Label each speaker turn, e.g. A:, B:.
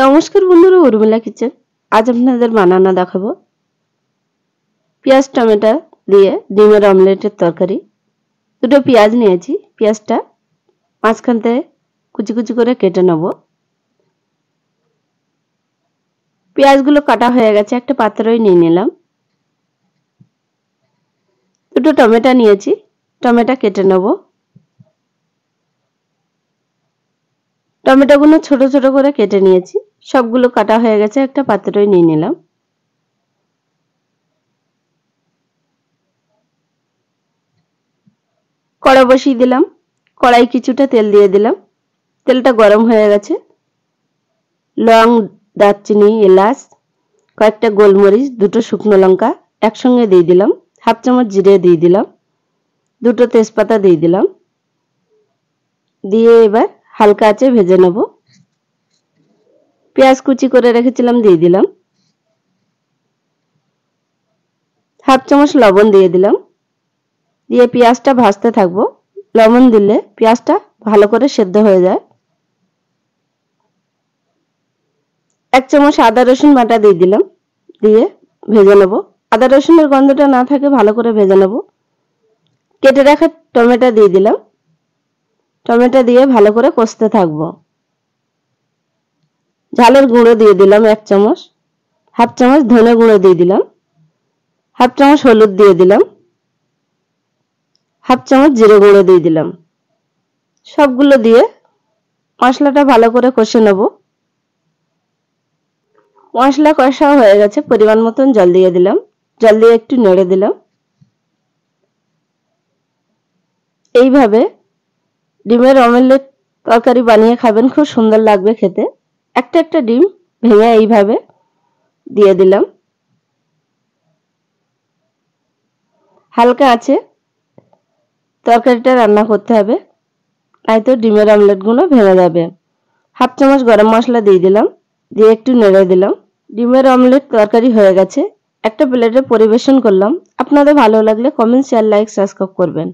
A: নমস্কার বন্ধুরা, উর্মিলা কিচেন। আজ আপনাদের বানানো দেখাবো পেঁয়াজ টমেটো দিয়ে ডিমের অমলেটের তরকারি। দুটো পেঁয়াজ নিয়েছি, পেঁয়াজটা মাঝখান থেকে কুচি কুচি করে কেটে নেব। পেঁয়াজগুলো কাটা হয়ে গেছে, একটা পাত্রই নিয়ে নিলাম। দুটো টমেটো নিয়েছি, টমেটো কেটে নেব। টমেটোগুলো ছোট ছোট করে কেটে নিয়েছি, সবগুলো কাটা হয়ে গেছে, একটা পাত্রই নিয়ে নিলাম। কড়া বসিয়ে দিলাম, কড়াই কিছুটা তেল দিয়ে দিলাম। তেলটা গরম হয়ে গেছে, লং, দারচিনি, এলাচ, কয়েকটা গোলমরিচ, দুটো শুকনো লঙ্কা একসঙ্গে দিয়ে দিলাম। হাফ চামচ জিরে দিয়ে দিলাম, দুটো তেজপাতা দিয়ে দিলাম। দিয়ে এবার হালকা আঁচে ভেজে নেব। পেঁয়াজ কুচি করে রেখেছিলাম দিয়ে দিলাম। হাফ চামচ লবণ দিয়ে দিলাম। দিয়ে পেঁয়াজটা ভাজতে থাকবো। লবণ দিলে পেঁয়াজটা ভালো করে সেদ্ধ হয়ে যায়। এক চামচ আদা রসুন বাটা দিয়ে দিলাম, দিয়ে ভেজে নেব। আদা রসুনের গন্ধটা না থাকে ভালো করে ভেজে নেব। কেটে রাখা টমেটো দিয়ে দিলাম। টমেটো দিয়ে ভালো করে কষতে থাকবো। ঝালের গুঁড়ো দিয়ে দিলাম এক চামচ, হাফ চামচ ধনে গুঁড়ো দিয়ে দিলাম, হাফ চামচ হলুদ দিয়ে দিলাম, হাফ চামচ জিরে গুঁড়ো দিয়ে দিলাম। সবগুলো দিয়ে মশলাটা ভালো করে কষে নেব। মশলা কষা হয়ে গেছে, পরিমাণ মতন জল দিয়ে দিলাম। জল দিয়ে একটু নেড়ে দিলাম। এইভাবে ডিমের অমলেট তরকারি বানিয়ে খাবেন, খুব সুন্দর লাগবে খেতে। একটা একটা ডিম ভেঙে এইভাবে দিয়ে দিলাম। হালকা আছে তরকারিটা রান্না করতে হবে, নয়তো ডিমের অমলেটগুলো ভেঙে যাবে। হাফ চামচ গরম মশলা দিয়ে দিলাম, দিয়ে একটু নেড়ে দিলাম। ডিমের অমলেট তরকারি হয়ে গেছে, একটা প্লেটে পরিবেশন করলাম। আপনাদের ভালো লাগলে কমেন্ট, শেয়ার, লাইক, সাবস্ক্রাইব করবেন।